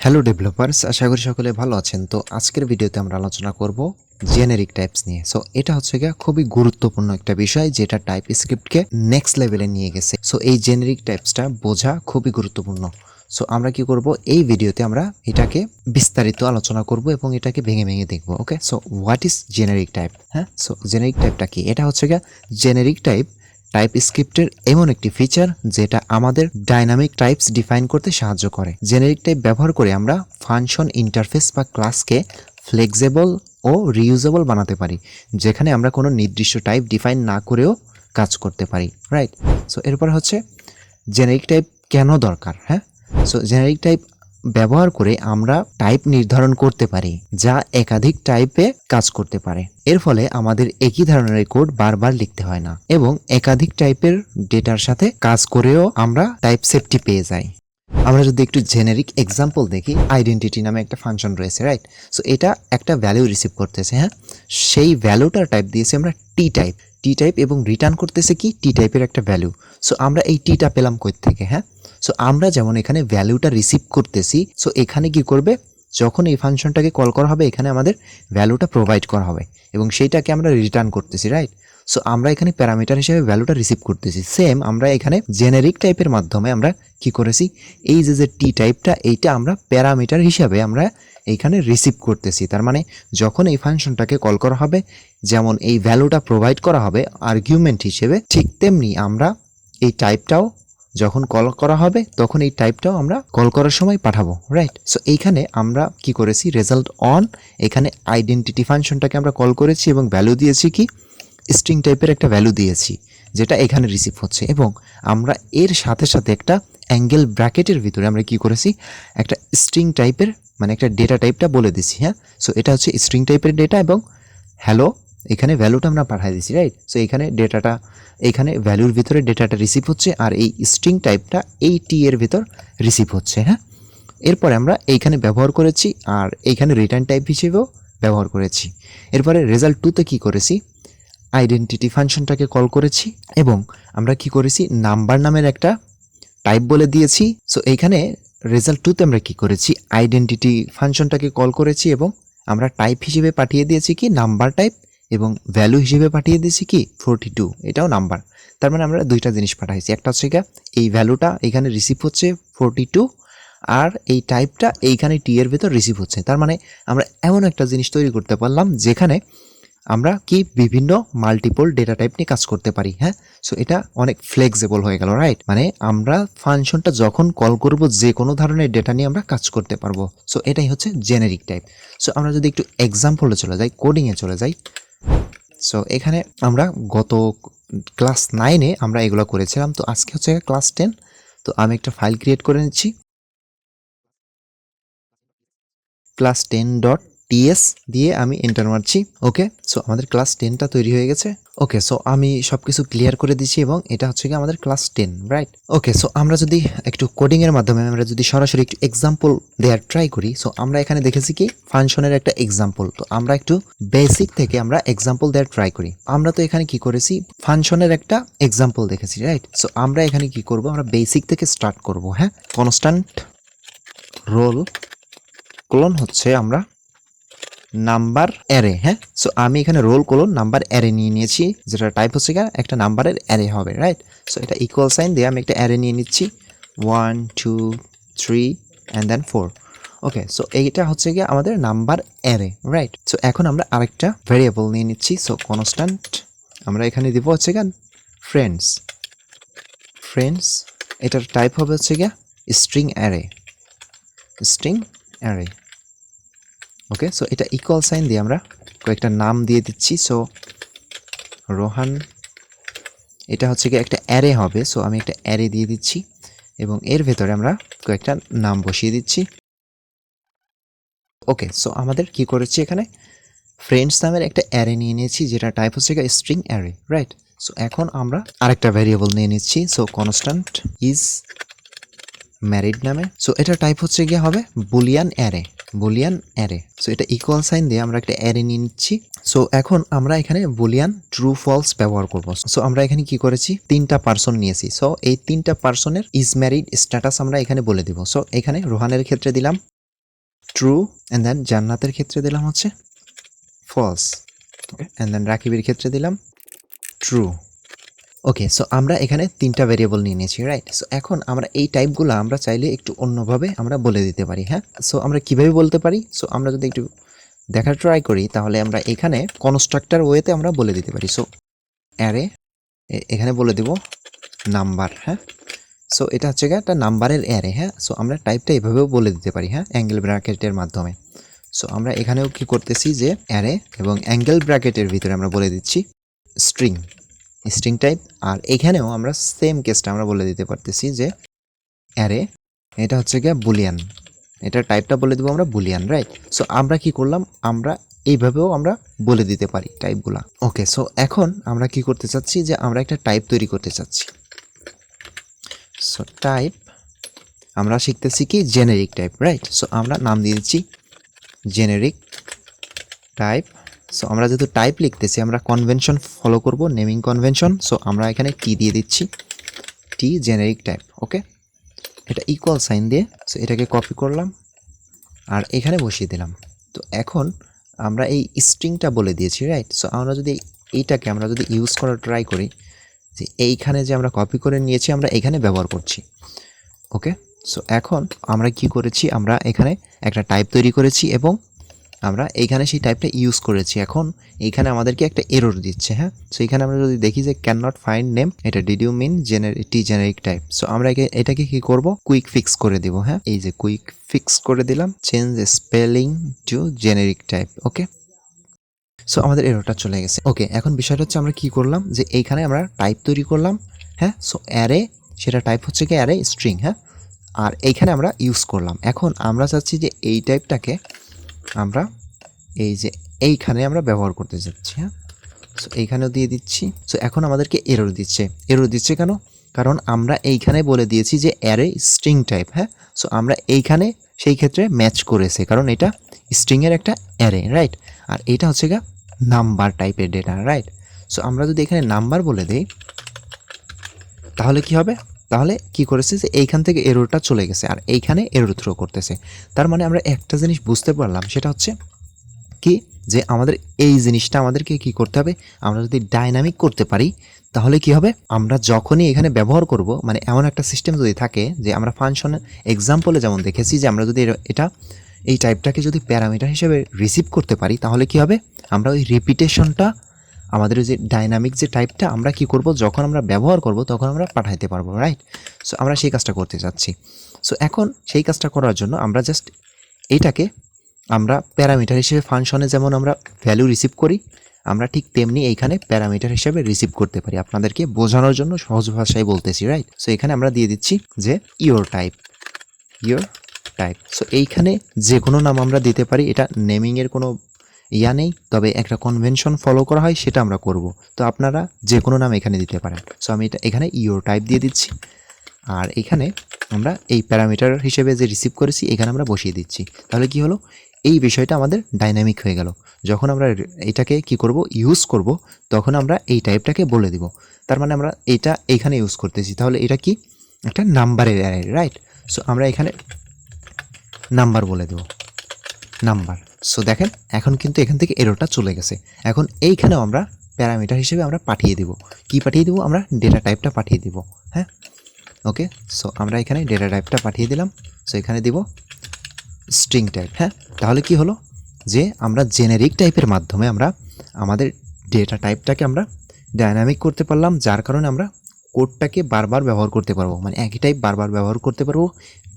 Hello developers, আশা করি সকলে ভালো আছেন। তো আজকের ভিডিওতে আমরা আলোচনা করব জেনেরিক টাইপস নিয়ে। সো এটা হচ্ছে গিয়ে খুবই গুরুত্বপূর্ণ একটা বিষয় যেটা টাইপস্ক্রিপ্টকে নেক্সট লেভেলে নিয়ে গেছে। সো এই জেনেরিক টাইপসটা বোঝা খুবই গুরুত্বপূর্ণ। সো আমরা কি করব, এই ভিডিওতে আমরা এটাকে বিস্তারিত আলোচনা করব এবং এটাকে ভেঙে ভেঙে দেখব। Okay, so what is generic type? হ্যাঁ, সো জেনেরিক টাইপটা কি? এটা হচ্ছে গিয়ে জেনেরিক টাইপ টাইপস্ক্রিপ্টের এমন একটি ফিচার যেটা আমাদের ডাইনামিক টাইপস ডিফাইন করতে সাহায্য করে। জেনেরিক টাইপ ব্যবহার করে আমরা ফাংশন, ইন্টারফেস বা ক্লাসকে ফ্লেক্সিবল ও রিউজেবল বানাতে পারি, যেখানে আমরা কোনো নির্দিষ্ট টাইপ ডিফাইন না করেও কাজ করতে পারি। রাইট? সো এরপর হচ্ছে জেনেরিক টাইপ কেন দরকার। হ্যাঁ, সো জেনেরিক টাইপ ব্যবহার করে আমরা টাইপ নির্ধারণ করতে পারি যা একাধিক টাইপে কাজ করতে পারে। এর ফলে আমাদের একই ধরনের কোড বারবার লিখতে হয় না এবং একাধিক টাইপের ডেটার সাথে কাজ করেও আমরা টাইপ সেফটি পেয়ে যাই। আমরা যদি একটু জেনেরিক এক্সাম্পল দেখি, আইডেন্টিটি নামে একটা ফাংশন রয়েছে। রাইট? সো এটা একটা ভ্যালু রিসিভ করতেছে। হ্যাঁ, সেই ভ্যালুটার টাইপ দিয়েছে আমরা টি টাইপ এবং রিটার্ন করতেছে কি টি টাইপের একটা ভ্যালু। সো আমরা এই টিটা পেলাম কই থেকে? হ্যাঁ, সো আমরা যেমন এখানে ভ্যালুটা রিসিভ করতেছি, সো এখানে কি করবে, যখন এই ফাংশনটাকে কল করা হবে এখানে আমাদের ভ্যালুটা প্রোভাইড করা হবে এবং সেইটাকে আমরা রিটার্ন করতেছি। রাইট? সো আমরা এখানে প্যারামিটার হিসেবে ভ্যালুটা রিসিভ করতেছি। সেম আমরা এখানে জেনেরিক টাইপের মাধ্যমে আমরা কি করেছি, এই যে টি টাইপটা এইটা আমরা প্যারামিটার হিসাবে আমরা এইখানে রিসিভ করতেছি। তার মানে যখন এই ফাংশনটাকে কল করা হবে, যেমন এই ভ্যালুটা প্রোভাইড করা হবে আর্গুমেন্ট হিসেবে, ঠিক তেমনি আমরা এই টাইপটাও যখন কল করা হবে তখন এই টাইপটাও আমরা কল করার সময় পাঠাবো। রাইট? সো এইখানে আমরা কি করেছি, রেজাল্ট অন, এখানে আইডেন্টিটি ফাংশনটাকে আমরা কল করেছি এবং ভ্যালু দিয়েছি কি স্ট্রিং টাইপের একটা ভ্যালু দিয়েছি যেটা এখানে রিসিভ হচ্ছে, এবং আমরা এর সাথে সাথে একটা অ্যাঙ্গেল ব্র্যাকেটের ভিতরে আমরা কি করেছি, একটা স্ট্রিং টাইপের মানে একটা ডেটা টাইপটা বলে দিছি। হ্যাঁ, সো এটা হচ্ছে স্ট্রিং টাইপের ডেটা এবং হ্যালো এখানে ভ্যালুটা আমরা পাঠিয়ে দিছি। রাইট? সো এখানে ডেটাটা, এখানে ভ্যালুর ভিতরে ডেটাটা রিসিভ হচ্ছে আর এই স্ট্রিং টাইপটা এই টি এর ভিতর রিসিভ হচ্ছে। হ্যাঁ, এরপরে আমরা এইখানে ব্যবহার করেছি আর এইখানে রিটার্ন টাইপ হিসেবেও ব্যবহার করেছি। এরপরে রেজাল্ট টুতে কি করেছি, আইডেন্টিটি ফাংশনটাকে কল করেছি এবং আমরা কি করেছি, নাম্বার নামের একটা টাইপ বলে দিয়েছি। সো এইখানে রেজাল্ট টুতে আমরা কি করেছি, আইডেন্টিটি ফাংশনটাকে কল করেছি এবং আমরা টাইপ হিসেবে পাঠিয়ে দিয়েছি কি নাম্বার টাইপ এবং ভ্যালু হিসেবে পাঠিয়ে দিয়েছি কি 42, এটাও নাম্বার। তার মানে আমরা দুইটা জিনিস পাঠাইছি, একটা হচ্ছে এই ভ্যালুটা এখানে রিসিভ হচ্ছে 42 আর এই টাইপটা এইখানে টি এর ভেতর রিসিভ হচ্ছে। তার মানে আমরা এমন একটা জিনিস তৈরি করতে পারলাম যেখানে আমরা কি বিভিন্ন মাল্টিপল ডেটা টাইপ নিয়ে কাজ করতে পারি। হ্যাঁ, সো এটা অনেক ফ্লেক্সিবল হয়ে গেল। রাইট? মানে আমরা ফাংশনটা যখন কল করব যে কোনো ধরনের ডেটা নিয়ে আমরা কাজ করতে পারবো। সো এটাই হচ্ছে জেনেরিক টাইপ। সো আমরা যদি একটু এক্সাম্পলে চলে যাই, কোডিংয়ে চলে যাই, সো এখানে আমরা গত ক্লাস 9-এ আমরা এগুলো করেছিলাম। তো আজকে হচ্ছে ক্লাস 10। তো আমি একটা ফাইল ক্রিয়েট করে নিচ্ছি, ক্লাস 10.ts দিয়ে আমি এন্টার মারছি। ওকে, সো আমাদের ক্লাস 10টা তৈরি হয়ে গেছে। ওকে, সো আমি সবকিছু ক্লিয়ার করে দিচ্ছি এবং এটা হচ্ছে কি আমাদের ক্লাস 10। রাইট? ওকে, সো আমরা যদি একটু কোডিং এর মাধ্যমে আমরা যদি সরাসরি একটু এক্সাম্পল দেওয়ার ট্রাই করি, সো আমরা এখানে দেখেছি কি ফাংশনের একটা এক্সাম্পল। তো আমরা একটু বেসিক থেকে আমরা এক্সাম্পল দেওয়ার ট্রাই করি। আমরা তো এখানে কি করেছি, ফাংশনের একটা এক্সাম্পল দেখেছি। রাইট? সো আমরা এখানে কি করব, আমরা বেসিক থেকে স্টার্ট করব। হ্যাঁ, কনস্ট্যান্ট রোল কোলন হচ্ছে আমরা নাম্বার অ্যারে। হ্যাঁ, সো আমি এখানে রোল কোলন নাম্বার অ্যারে নিয়ে নিয়েছি, যেটা টাইপ হচ্ছে একটা নাম্বারের অ্যারে হবে। রাইট? সো এটা ইকুয়াল সাইন দিয়ে আমি একটা অ্যারে নিয়ে নিচ্ছি, 1 2 3 অ্যান্ড দেন 4। ওকে, সো এইটা হচ্ছে গিয়ে আমাদের নাম্বার অ্যারে। রাইট? সো এখন আমরা আরেকটা ভেরিয়েবল নিয়ে নিচ্ছি। সো কনস্ট্যান্ট আমরা এখানে দিব হচ্ছে ফ্রেন্ডস। এটার টাইপ হবে হচ্ছে স্ট্রিং অ্যারে। ওকে, সো এটা ইকুয়াল সাইন দিয়ে আমরা কয়েকটা নাম দিয়ে দিচ্ছি। সো রোহান, এটা হচ্ছে একটা অ্যারে হবে। সো আমি একটা অ্যারে দিয়ে দিচ্ছি এবং এর ভেতরে আমরা কয়েকটা নাম বসিয়ে দিচ্ছি। ওকে, সো আমাদের কি করেছি, এখানে ফ্রেন্ডস নামের একটা অ্যারে নিয়ে নিয়েছি যেটা টাইপ হচ্ছে স্ট্রিং অ্যারে। রাইট? সো এখন আমরা আরেকটা ভ্যারিয়েবল নিয়ে নিচ্ছি। সো কনস্ট্যান্ট ইজ ম্যারিড নামে। সো এটা টাইপ হচ্ছে হবে বুলিয়ান অ্যারে। সো এটা ইকুয়াল সাইন দিয়ে আমরা একটা অ্যারে নিয়ে নিচ্ছি। সো এখন আমরা এখানে বুলিয়ান ট্রু ফলস ব্যবহার করব। সো আমরা এখানে কি করেছি, 3টা পার্সন নিয়েছি। সো এই 3টা পার্সনের ইজ ম্যারিড স্ট্যাটাস আমরা এখানে বলে দিব। সো এখানে রোহানের ক্ষেত্রে দিলাম ট্রু, অ্যান্ড দেন জান্নাতের ক্ষেত্রে দিলাম হচ্ছে ফলস, ওকে, অ্যান্ড দেন রাকিবের ক্ষেত্রে দিলাম ট্রু। ওকে, সো আমরা এখানে 3টা ভেরিয়েবল নিয়ে নিয়েছি, রাইট? সো এখন আমরা এই টাইপগুলো আমরা চাইলে একটু অন্যভাবে আমরা বলে দিতে পারি, হ্যাঁ? সো আমরা কিভাবে বলতে পারি? সো আমরা যদি একটু দেখার ট্রাই করি তাহলে আমরা এখানে কনস্ট্রাক্টর ওয়েতে আমরা বলে দিতে পারি। সো অ্যারে এখানে বলে দিব নাম্বার, হ্যাঁ? সো এটা হচ্ছে একটা নাম্বারের অ্যারে, হ্যাঁ? সো আমরা টাইপটা এভাবেও বলে দিতে পারি, হ্যাঁ, অ্যাঙ্গেল ব্র্যাকেটের মাধ্যমে। সো আমরা এখানেও কি করতেছি যে অ্যারে এবং অ্যাঙ্গেল ব্র্যাকেটের ভিতরে আমরা বলে দিচ্ছি স্ট্রিং, স্ট্রিং টাইপ। আর এখানেও আমরা সেম কেসটা আমরা বলে দিতে পারতেছি যে অ্যারে, এটা হচ্ছে গিয়ে বুলিয়ান, এটার টাইপটা বলে দেবো আমরা বুলিয়ান, রাইট? সো আমরা কি করলাম, আমরা এইভাবেও আমরা বলে দিতে পারি টাইপগুলা। ওকে, সো এখন আমরা কি করতে চাচ্ছি যে আমরা একটা টাইপ তৈরি করতে চাচ্ছি। সো টাইপ আমরা শিখতেছি কি জেনেরিক টাইপ, রাইট? সো আমরা নাম দিয়ে দিচ্ছি জেনেরিক টাইপ। সো আমরা যেহেতু টাইপ লিখতেছি আমরা কনভেনশন ফলো করব, নেমিং কনভেনশন। সো আমরা এখানে টি দিয়ে দিচ্ছি, টি জেনেরিক টাইপ, ওকে। এটা ইকুয়াল সাইন দিয়ে সো এটাকে কপি করলাম আর এখানে বসিয়ে দিলাম। তো এখন আমরা এই স্ট্রিংটা বলে দিয়েছি, রাইট? সো আমরা যদি এইটাকে আমরা যদি ইউজ করার ট্রাই করি, যে এইখানে যে আমরা কপি করে নিয়েছি আমরা এখানে ব্যবহার করছি, ওকে। সো এখন আমরা কি করেছি, আমরা এখানে একটা টাইপ তৈরি করেছি এবং আমরা এইখানে সেই টাইপটা ইউজ করেছি। এখন এইখানে আমাদেরকে একটা এরর দিচ্ছে, হ্যাঁ? সো এখানে আমরা যদি দেখি যে ক্যান নট ফাইন্ড নেম, এটা did you mean generic type. So আমরা এটাকে কি করব, কুইক ফিক্স করে দিব, হ্যাঁ? এই যে কুইক ফিক্স করে দিলাম, change spelling to generic type, okay. So আমাদের এররটা চলে গেছে। ওকে, এখন বিষয়টা হচ্ছে আমরা কি করলাম, যে এইখানে আমরা টাইপ তৈরি করলাম, হ্যাঁ? সো অ্যারে, সেটা টাইপ হচ্ছে কি অ্যারে স্ট্রিং, হ্যাঁ? আর এইখানে আমরা ইউজ করলাম। এখন আমরা চাচ্ছি যে এই টাইপটাকে আমরা এই যে এইখানে আমরা ব্যবহার করতে যাচ্ছি, হ্যাঁ? সো এইখানেও দিয়ে দিচ্ছি। সো এখন আমাদেরকে এরর দিচ্ছে। এরর দিচ্ছে কেন? কারণ আমরা এইখানে বলে দিয়েছি যে অ্যারে স্ট্রিং টাইপ, হ্যাঁ? সো আমরা এইখানে সেই ক্ষেত্রে ম্যাচ করেছে, কারণ এটা স্ট্রিংয়ের একটা অ্যারে, রাইট? আর এটা হচ্ছে গা নাম্বার টাইপের ডেটা, রাইট? সো আমরা যদি এখানে নাম্বার বলে দিই তাহলে কি হবে, তাহলে কি করেছে যে এইখান থেকে এররটা চলে গেছে আর এইখানে এরর থ্রো করতেছে। তার মানে আমরা একটা জিনিস বুঝতে পারলাম, সেটা হচ্ছে কি, যে আমাদের এই জিনিসটা আমাদেরকে কি করতে হবে, আমরা যদি ডাইনামিক করতে পারি তাহলে কি হবে, আমরা যখনই এখানে ব্যবহার করব, মানে এমন একটা সিস্টেম যদি থাকে যে আমরা ফাংশনের এক্সাম্পলে যেমন দেখেছি যে আমরা যদি এটা এই টাইপটাকে যদি প্যারামিটার হিসেবে রিসিভ করতে পারি তাহলে কি হবে, আমরা ওই রিপিটেশনটা আমাদের যে ডাইনামিক যে টাইপটা আমরা কি করব, যখন আমরা ব্যবহার করব তখন আমরা পাঠাইতে পারবো, রাইট? সো আমরা সেই কাজটা করতে যাচ্ছি। সো এখন সেই কাজটা করার জন্য আমরা জাস্ট এইটাকে আমরা প্যারামিটার হিসেবে ফাংশনে যেমন আমরা ভ্যালু রিসিভ করি, আমরা ঠিক তেমনি এইখানে প্যারামিটার হিসেবে রিসিভ করতে পারি। আপনাদেরকে বোঝানোর জন্য সহজ ভাষায় বলতেছি, রাইট? সো এখানে আমরা দিয়ে দিচ্ছি যে your type, your type. So এইখানে যে কোনো নাম আমরা দিতে পারি, এটা নেমিংয়ের কোনো ইয়া নেই, তবে একটা কনভেনশন ফলো করা হয় সেটা আমরা করব। তো আপনারা যে কোনো নাম এখানে দিতে পারেন। সো আমি এটা এখানে ইয়োর টাইপ দিয়ে দিচ্ছি আর এখানে আমরা এই প্যারামিটার হিসেবে যে রিসিভ করেছি এখানে আমরা বসিয়ে দিচ্ছি। তাহলে কি হলো, এই বিষয়টা আমাদের ডাইনামিক হয়ে গেল। যখন আমরা এটাকে কি করব, ইউজ করব, তখন আমরা এই টাইপটাকে বলে দিব। তার মানে আমরা এটা এইখানে ইউজ করতেছি, তাহলে এটা কি একটা নাম্বারের অ্যারে, রাইট? সো আমরা এখানে নাম্বার বলে দেব, নাম্বার। সো দেখেন এখন কিন্তু এখান থেকে এররটা চলে গেছে। এখন এইখানেও আমরা প্যারামিটার হিসেবে আমরা পাঠিয়ে দিব, কি পাঠিয়ে দিব, আমরা ডেটা টাইপটা পাঠিয়ে দিব, হ্যাঁ? ওকে, সো আমরা এখানে ডেটা টাইপটা পাঠিয়ে দিলাম। সো এখানে দিব স্ট্রিং টাইপ, হ্যাঁ? তাহলে কি হলো, যে আমরা জেনেরিক টাইপের মাধ্যমে আমরা আমাদের ডেটা টাইপটাকে আমরা ডায়নামিক করতে পারলাম, যার কারণে আমরা কোডটাকে বারবার ব্যবহার করতে পারবো, মানে একই টাইপ বারবার ব্যবহার করতে পারবো,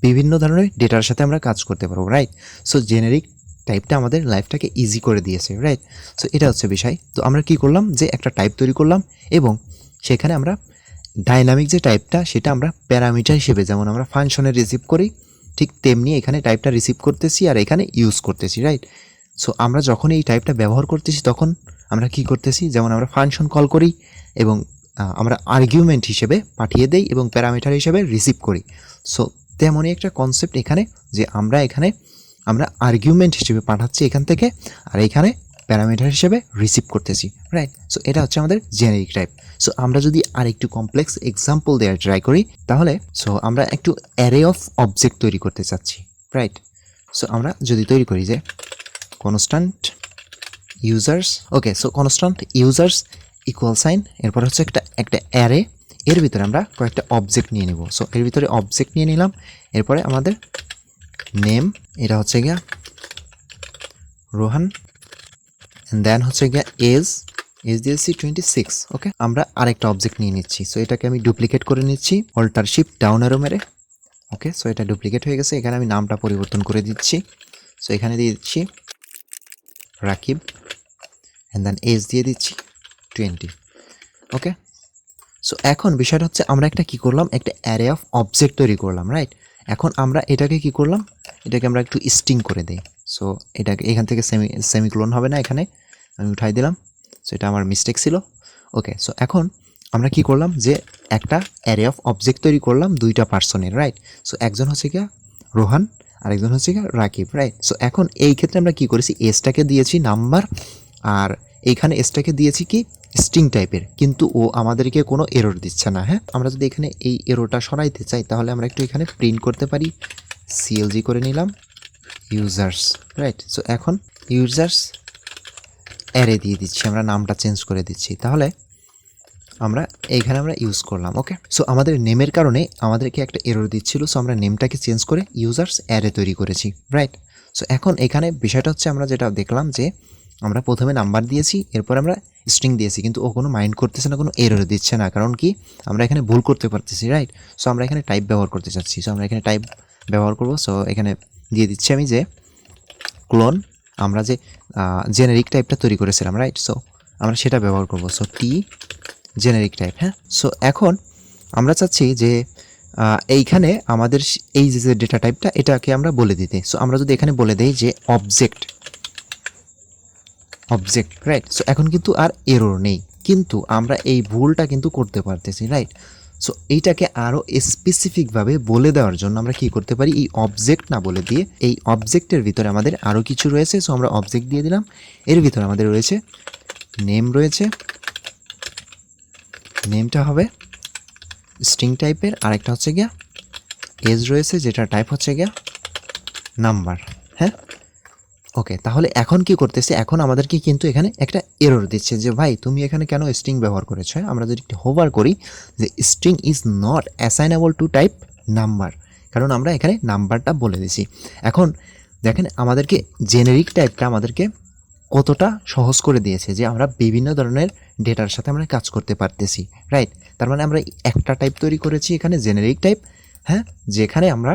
বিভিন্ন ধরনের ডেটার সাথে আমরা কাজ করতে পারবো, রাইট? সো জেনেরিক টাইপটা আমাদের লাইফটাকে ইজি করে দিয়েছে, রাইট? সো এটা হচ্ছে বিষয়। তো আমরা কি করলাম, যে একটা টাইপ তৈরি করলাম এবং সেখানে আমরা ডাইনামিক যে টাইপটা সেটা আমরা প্যারামিটার হিসেবে যেমন আমরা ফাংশনে রিসিভ করি, ঠিক তেমনি এখানে টাইপটা রিসিভ করতেছি আর এখানে ইউজ করতেছি, রাইট? সো আমরা যখন এই টাইপটা ব্যবহার করতেছি তখন আমরা কি করতেছি, যেমন আমরা ফাংশন কল করি এবং আমরা আর্গুমেন্ট হিসেবে পাঠিয়ে দেই এবং প্যারামিটার হিসেবে রিসিভ করি। সো তেমনই একটা কনসেপ্ট এখানে, যে আমরা এখানে আমরা আর্গুমেন্ট হিসেবে পাঠাচ্ছি এখান থেকে আর এখানে প্যারামিটার হিসেবে রিসিভ করতেছি, রাইট? সো এটা হচ্ছে আমাদের জেনেরিক টাইপ। সো আমরা যদি আর একটু কমপ্লেক্স এক্সাম্পল দেওয়ার ট্রাই করি তাহলে, সো আমরা একটু অ্যারে অফ অবজেক্ট তৈরি করতে চাচ্ছি, রাইট? সো আমরা যদি তৈরি করি যে constant users, okay, so constant users equal sign, এরপর হচ্ছে একটা অ্যারে, এর ভিতরে আমরা কয়েকটা অবজেক্ট নিয়ে নিব। সো এর ভিতরে অবজেক্ট নিয়ে নিলাম, এরপরে আমাদের নেম, এটা হচ্ছে গিয়া রোহান, দেন হচ্ছে গিয়া এজ দিয়েছি 26। ওকে, আমরা আরেকটা অবজেক্ট নিয়ে নিচ্ছি। সো এটাকে আমি ডুপ্লিকেট করে নিচ্ছি, অল্টার শিফট ডাউন অ্যারো মেরে। ওকে, সো এটা ডুপ্লিকেট হয়ে গেছে। এখানে আমি নামটা পরিবর্তন করে দিচ্ছি। সো এখানে দিয়ে দিচ্ছি রাকিব, অ্যান্ড দেন এজ দিয়ে দিচ্ছি 20। ওকে, সো এখন বিষয়টা হচ্ছে আমরা একটা কি করলাম, একটা অ্যারে অফ অবজেক্ট তৈরি করলাম, রাইট। এখন আমরা এটাকে কি করলাম, এটাকে আমরা একটু স্ট্রিং করে দেই। সো এটাকে এখান থেকে সেমিক্লোন হবে না, এখানে আমি উঠাই দিলাম। সো এটা আমার মিস্টেক ছিল। ওকে, সো এখন আমরা কি করলাম যে একটা অ্যারে অফ অবজেক্ট তৈরি করলাম দুইটা পার্সনের, রাইট। সো একজন হচ্ছে গিয়া রোহান, আরেকজন হচ্ছে গিয়া রাকিব, রাইট। সো এখন এই ক্ষেত্রে আমরা কি করেছি, এসটাকে দিয়েছি নাম্বার, আর এইখানে এসটাকে দিয়েছি কি স্ট্রিং টাইপের, কিন্তু ও আমাদেরকে কোনো এরর দিচ্ছে না। হ্যাঁ, আমরা যদি এখানে এই এররটা সরাইতে চাই তাহলে আমরা একটু এখানে প্রিন্ট করতে পারি, সিএলজি করে নিলাম ইউজার্স, রাইট। সো এখন ইউজার্স অ্যারে দিয়ে দিচ্ছি, আমরা নামটা চেঞ্জ করে দিচ্ছি, তাহলে আমরা এইখানে আমরা ইউজ করলাম। ওকে, সো আমাদের নেমের কারণে আমাদেরকে একটা এরর দিচ্ছিল, সো আমরা নেমটাকে চেঞ্জ করে ইউজার্স অ্যারে তৈরি করেছি, রাইট। সো এখন এখানে বিষয়টা হচ্ছে আমরা যেটা দেখলাম যে আমরা প্রথমে নাম্বার দিয়েছি, এরপর আমরা স্ট্রিং দিয়েছি, কিন্তু ও কোনো মাইন্ড করতেছে না, কোনো এরর দিচ্ছে না, কারণ কি আমরা এখানে ভুল করতে পারতেছি, রাইট। সো আমরা এখানে টাইপ ব্যবহার করতে চাচ্ছি, সো আমরা এখানে টাইপ ব্যবহার করব। সো এখানে দিয়ে দিচ্ছি আমি যে ক্লোন, আমরা যে জেনেরিক টাইপটা তৈরি করেছিলাম, রাইট। সো আমরা সেটা ব্যবহার করব। সো টি জেনেরিক টাইপ, হ্যাঁ। সো এখন আমরা চাচ্ছি যে এইখানে আমাদের এই যে ডেটা টাইপটা এটাকে আমরা বলে দিতে। সো আমরা যদি এখানে বলে দেই যে অবজেক্ট, রাইট। সো এখন কিন্তু আর এরর নেই, কিন্তু আমরা এই ভুলটা কিন্তু করতে পারতেছি, রাইট। সো এইটাকে আরও স্পেসিফিকভাবে বলে দেওয়ার জন্য আমরা কি করতে পারি, এই অবজেক্ট না বলে দিয়ে এই অবজেক্টের ভিতরে আমাদের আরও কিছু রয়েছে। সো আমরা অবজেক্ট দিয়ে দিলাম, এর ভিতরে আমাদের রয়েছে নেম, রয়েছে নেমটা হবে স্ট্রিং টাইপের, আরেকটা হচ্ছে গিয়া এজ রয়েছে, যেটা টাইপ হচ্ছে গিয়া নাম্বার, হ্যাঁ। ওকে, তাহলে এখন কি করতেছে, এখন আমাদেরকে কিন্তু এখানে একটা এরর দিচ্ছে যে ভাই তুমি এখানে কেন স্ট্রিং ব্যবহার করেছো। আমরা যদি একটু হোভার করি যে string is not assignable to type number, কারণ আমরা এখানে নাম্বারটা বলে দিছি। এখন দেখেন আমাদেরকে জেনেরিক টাইপটা আমাদেরকে কতটা সহজ করে দিয়েছে, যে আমরা বিভিন্ন ধরনের ডেটার সাথে আমরা কাজ করতে পারতেছি, রাইট। তার মানে আমরা একটা টাইপ তৈরি করেছি এখানে জেনেরিক টাইপ, হ্যাঁ, যেখানে আমরা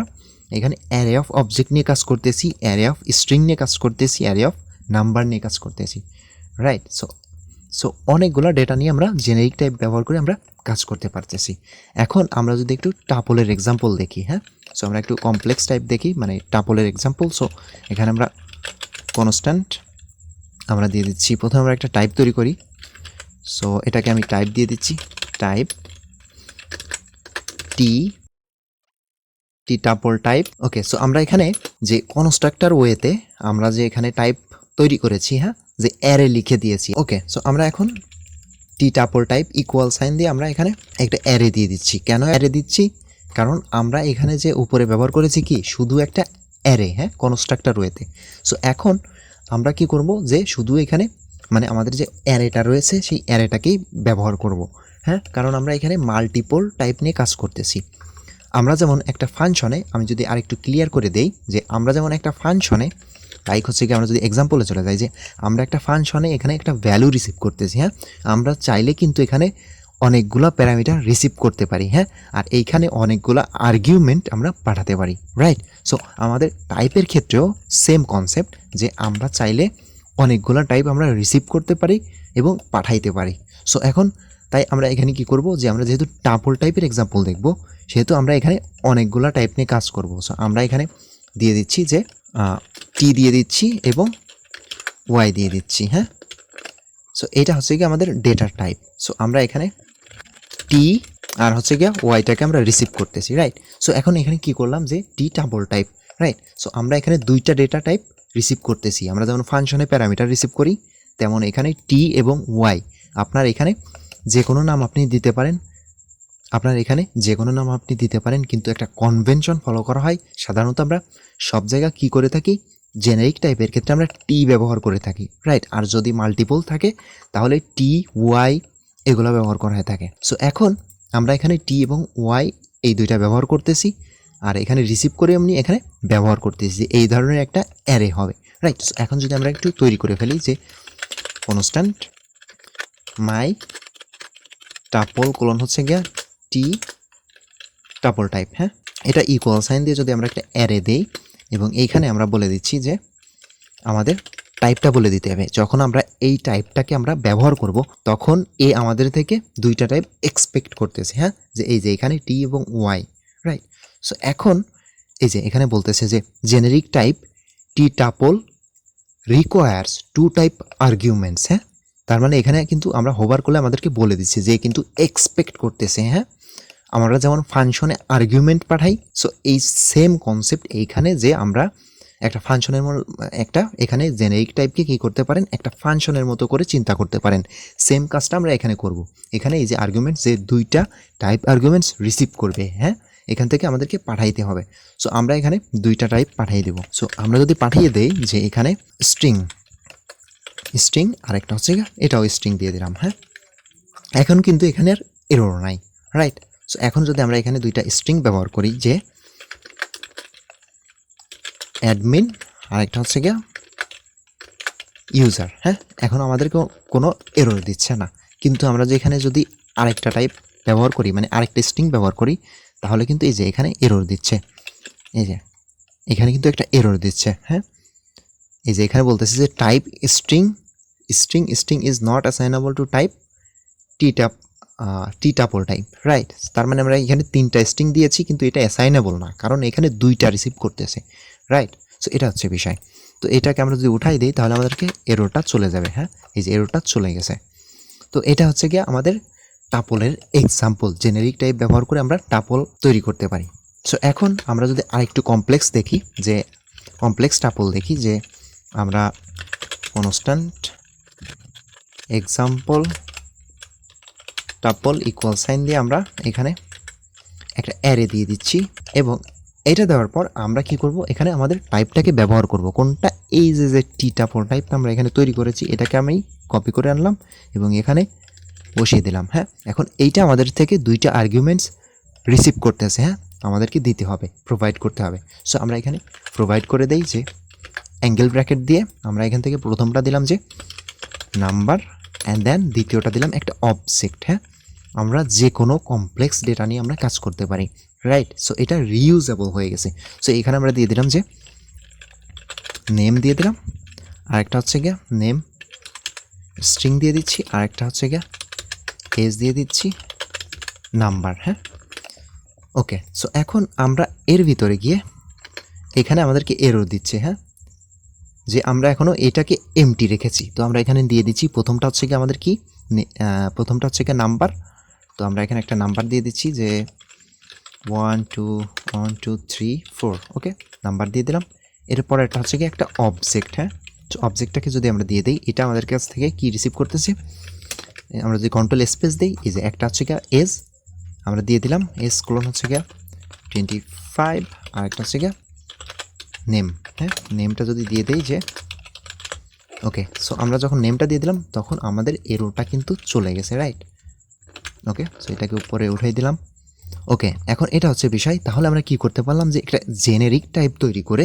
এখানে অ্যারে অফ অবজেক্ট নিয়ে কাজ করতেছি, অ্যারে অফ স্ট্রিং নিয়ে কাজ করতেছি, অ্যারে অফ নাম্বার নিয়ে কাজ করতেছি, রাইট। সো অনেকগুলো ডেটা নিয়ে আমরা জেনেরিক টাইপ ব্যবহার করে আমরা কাজ করতে পারতেছি। এখন আমরা যদি একটু টাপলের এক্সাম্পল দেখি, হ্যাঁ। সো আমরা একটু কমপ্লেক্স টাইপ দেখি, মানে টাপলের এক্সাম্পল। সো এখানে আমরা কনস্ট্যান্ট আমরা দিয়ে দিচ্ছি, প্রথমে আমরা একটা টাইপ তৈরি করি। সো এটাকে আমি টাইপ দিয়ে দিচ্ছি, টাইপ টি টাপল টাইপ। ওকে, সো আমরা এখানে যে কনস্ট্রাক্টর ওয়েতে আমরা যে এখানে টাইপ তৈরি করেছি, হ্যাঁ, যে অ্যারে লিখে দিয়েছি। ওকে, সো আমরা এখন টি টাপল টাইপ ইকুয়াল সাইন দিয়ে আমরা এখানে একটা অ্যারে দিয়ে দিচ্ছি। কেন অ্যারে দিচ্ছি, কারণ আমরা এখানে যে উপরে ব্যবহার করেছি কি শুধু একটা অ্যারে, হ্যাঁ, কনস্ট্রাক্টর ওয়েতে। সো এখন আমরা কি করব, যে শুধু এখানে মানে আমাদের যে অ্যারেটা রয়েছে সেই অ্যারেটাকেই ব্যবহার করব, হ্যাঁ, কারণ আমরা এখানে মাল্টিপল টাইপ নিয়ে কাজ করতেছি। আমরা যেমন একটা ফাংশনে, আমি যদি আরেকটু ক্লিয়ার করে দেই, যে আমরা যেমন একটা ফাংশনে লাইক হচ্ছে কি, আমরা যদি এক্সাম্পলে চলে যাই, যে আমরা একটা ফাংশনে এখানে একটা ভ্যালু রিসিভ করতেছি, হ্যাঁ, আমরা চাইলে কিন্তু এখানে অনেকগুলো প্যারামিটার রিসিভ করতে পারি, হ্যাঁ, আর এইখানে অনেকগুলো আর্গুমেন্ট আমরা পাঠাতে পারি, রাইট। সো আমাদের টাইপের ক্ষেত্রেও সেম কনসেপ্ট, যে আমরা চাইলে অনেকগুলো টাইপ আমরা রিসিভ করতে পারি এবং পাঠাইতে পারি। সো এখন তাই আমরা এখানে কি করব, যে আমরা যেহেতু টাপল টাইপের এক্সাম্পল দেখব, সেহেতু আমরা এখানে অনেকগুলো টাইপ নিয়ে কাজ করব। সো আমরা এখানে দিয়ে দিচ্ছি যে টি দিয়ে দিচ্ছি এবং ওয়াই দিয়ে দিচ্ছি, হ্যাঁ। সো এটা হচ্ছে কি আমাদের ডেটার টাইপ। সো আমরা এখানে টি আর হচ্ছে গিয়ে ওয়াইটাকে আমরা রিসিভ করতেছি, রাইট। সো এখন এখানে কি করলাম, যে টি টাপল টাইপ, রাইট। সো আমরা এখানে দুইটা ডেটা টাইপ রিসিভ করতেছি। আমরা যেমন ফাংশনে প্যারামিটার রিসিভ করি, তেমন এখানে টি এবং ওয়াই, আপনার এখানে যে কোনো নাম আপনি দিতে পারেন। আপনার এখানে যে কোনো নাম আপনি দিতে পারেন, কিন্তু একটা কনভেনশন ফলো করা হয়। সাধারণত আমরা সব জায়গা কি করে থাকি, জেনারিক টাইপের ক্ষেত্রে আমরা টি ব্যবহার করে থাকি, রাইট। আর যদি মাল্টিপল থাকে তাহলে টি, ওয়াই এগুলো ব্যবহার করা হয়ে থাকে। সো এখন আমরা এখানে টি এবং ওয়াই এই দুইটা ব্যবহার করতেছি, আর এখানে রিসিভ করে এমনি এখানে ব্যবহার করতেছি, এই ধরনের একটা অ্যারে হবে, রাইট। সো এখন যদি আমরা একটু তৈরি করে ফেলি যে কনস্ট্যান্ট মাই টাপল কোলন হচ্ছে গিয়া টি টাপল টাইপ, হ্যাঁ, এটা ইকুয়াল সাইন দিয়ে যদি আমরা একটা অ্যারে দেই এবং এইখানে আমরা বলে দিচ্ছি যে আমাদের টাইপটা বলে দিতে হবে। যখন আমরা এই টাইপটাকে আমরা ব্যবহার করব তখন এ আমাদের থেকে দুইটা টাইপ এক্সপেক্ট করতেছে, হ্যাঁ, যে এই যে এখানে টি এবং ওয়াই, রাইট। সো এখন এই যে এখানে বলতেছে যে জেনেরিক টাইপ টি tuple requires two type arguments, হ্যাঁ, তার মানে এখানে কিন্তু আমরা হোভার করলে আমাদেরকে বলে দিচ্ছে যে কিন্তু এক্সপেক্ট করতেছে, হ্যাঁ, আমরা যেমন ফাংশনে আর্গুমেন্ট পাঠাই, সো এই সেম কনসেপ্ট এইখানে যে আমরা একটা ফাংশনের একটা এখানে জেনেরিক টাইপকে কী করতে পারেন, একটা ফাংশনের মতো করে চিন্তা করতে পারেন। সেম কাজটা আমরা এখানে করব। এখানে এই যে আর্গুমেন্টস, যে দুইটা টাইপ আর্গুমেন্টস রিসিভ করবে, হ্যাঁ, এখান থেকে আমাদেরকে পাঠাইতে হবে। সো আমরা এখানে দুইটা টাইপ পাঠিয়ে দেব। সো আমরা যদি পাঠিয়ে দেই যে এখানে স্ট্রিং স্ট্রিং আরেকটা হচ্ছে এটাও স্ট্রিং দিয়ে দিলাম, হ্যাঁ, এখন কিন্তু এখানে আর এরর নাই, রাইট। সো এখন যদি আমরা এখানে দুইটা স্ট্রিং ব্যবহার করি যে অ্যাডমিন আরেকটা হচ্ছে গিয়া ইউজার, হ্যাঁ, এখন আমাদেরকে কোনো এরর দিচ্ছে না। কিন্তু আমরা যে এখানে যদি আরেকটা টাইপ ব্যবহার করি, মানে আরেকটা স্ট্রিং ব্যবহার করি, তাহলে কিন্তু এই যে এখানে এরর দিচ্ছে, এই যে এখানে কিন্তু একটা এরর দিচ্ছে, হ্যাঁ, এই যে এখানে বলতেছে যে type string string string is not assignable to type T tuple type, right. তার মানে আমরা এখানে তিনটা স্ট্রিং দিয়েছি কিন্তু এটা অ্যাসাইনেবল না, কারণ এখানে দুইটা রিসিভ করতেছে, রাইট। সো এটা হচ্ছে বিষয়। তো এটাকে আমরা যদি উঠাই দিই তাহলে আমাদেরকে এররটা চলে যাবে, হ্যাঁ, এই যে এররটা চলে গেছে। তো এটা হচ্ছে গিয়ে আমাদের টাপলের এক্সাম্পল, জেনেরিক টাইপ ব্যবহার করে আমরা টাপল তৈরি করতে পারি। সো এখন আমরা যদি আরেকটু কমপ্লেক্স দেখি, যে কমপ্লেক্স টাপল দেখি, যে আমরা constant example tuple equal sign দিয়ে আমরা এখানে একটা অ্যারে দিয়ে দিচ্ছি, এবং এটা দেওয়ার পর আমরা কি করব, এখানে আমাদের টাইপটাকে ব্যবহার করব কোনটা, এই যে টি টাপল টাইপটা আমরা এখানে তৈরি করেছি, এটাকে আমি কপি করে আনলাম এবং এখানে বসিয়ে দিলাম, হ্যাঁ। এখন এইটা আমাদের থেকে দুইটা আর্গুমেন্টস রিসিভ করতেছে, হ্যাঁ, আমাদেরকে দিতে হবে, প্রোভাইড করতে হবে। সো আমরা এখানে প্রোভাইড করে দেই যে অ্যাঙ্গেল ব্র্যাকেট দিয়ে আমরা এখান থেকে প্রথমটা দিলাম যে নাম্বার, অ্যান্ড দেন দ্বিতীয়টা দিলাম একটা অবজেক্ট, হ্যাঁ, আমরা যে কোনো কমপ্লেক্স ডেটা নিয়ে আমরা কাজ করতে পারি, রাইট। সো এটা রিউজেবল হয়ে গেছে। সো এখানে আমরা দিয়ে দিলাম যে নেম দিয়ে দিলাম, আরেকটা হচ্ছে গিয়া নেম স্ট্রিং দিয়ে দিচ্ছি, আরেকটা হচ্ছে গিয়া এজ দিয়ে দিচ্ছি নাম্বার, হ্যাঁ, ওকে। সো এখন আমরা এর ভিতরে গিয়ে এখানে আমাদেরকে এরর দিচ্ছে, হ্যাঁ, যে আমরা এখনও এটাকে এমটি রেখেছি। তো আমরা এখানে দিয়ে দিচ্ছি প্রথমটা হচ্ছে কি আমাদের কি, প্রথমটা হচ্ছে কি নাম্বার। তো আমরা এখানে একটা নাম্বার দিয়ে দিচ্ছি যে 1 2 1 2 3 4, ওকে, নাম্বার দিয়ে দিলাম। এরপর এটা হচ্ছে কি একটা অবজেক্ট, হ্যাঁ। তো অবজেক্টটাকে যদি আমরা দিয়ে দিই, এটা আমাদের কাছ থেকে কি রিসিভ করতেছে, আমরা যদি কন্ট্রোল স্পেস দিই, এই যে একটা হচ্ছে কি এজ আমরা দিয়ে দিলাম, এজ কোলন হচ্ছে কি 25, আর একটা হচ্ছে কি নেম, হ্যাঁ, নেমটা যদি দিয়ে দেই যে ওকে। সো আমরা যখন নেমটা দিয়ে দিলাম তখন আমাদের এররটা কিন্তু চলে গেছে, রাইট, ওকে। সো এটাকে উপরে উঠাই দিলাম, ওকে। এখন এটা হচ্ছে বিষয়। তাহলে আমরা কি করতে পারলাম, যে একটা জেনেরিক টাইপ তৈরি করে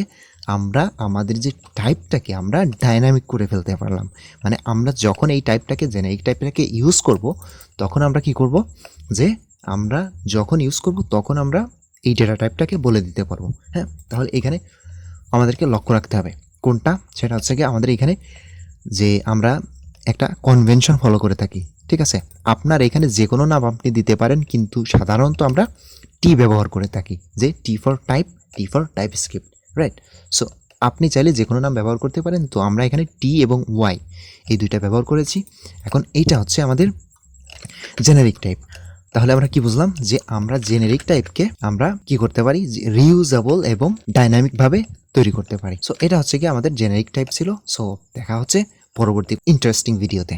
আমরা আমাদের যে টাইপটাকে আমরা ডাইনামিক করে ফেলতে পারলাম। মানে আমরা যখন এই টাইপটাকে জেনেরিক টাইপটাকে ইউজ করব তখন আমরা কি করব, যে আমরা যখন ইউজ করব তখন আমরা এই ডেটা টাইপটাকে বলে দিতে পারবো, হ্যাঁ। তাহলে এখানে আমাদেরকে লক্ষ্য রাখতে হবে কোনটা, সেটা হচ্ছে কি আমাদের এখানে যে আমরা একটা কনভেনশন ফলো করে থাকি, ঠিক আছে। আপনার এখানে যে কোনো নাম আপনি দিতে পারেন, কিন্তু সাধারণত আমরা টি ব্যবহার করে থাকি, যে T for type, T for TypeScript, right. So আপনি চাইলে যে কোনো নাম ব্যবহার করতে পারেন। তো আমরা এখানে টি এবং ওয়াই এই দুইটা ব্যবহার করেছি। এখন এইটা হচ্ছে আমাদের জেনারিক টাইপ। তাহলে আমরা কি বুঝলাম, যে আমরা জেনারিক টাইপকে আমরা কি করতে পারি, রিউজেবল এবং ডাইনামিকভাবে তৈরি করতে পারি। সো এটা হচ্ছে কি আমাদের জেনারিক টাইপ ছিল। সো দেখা হচ্ছে পরবর্তী ইন্টারেস্টিং ভিডিওতে।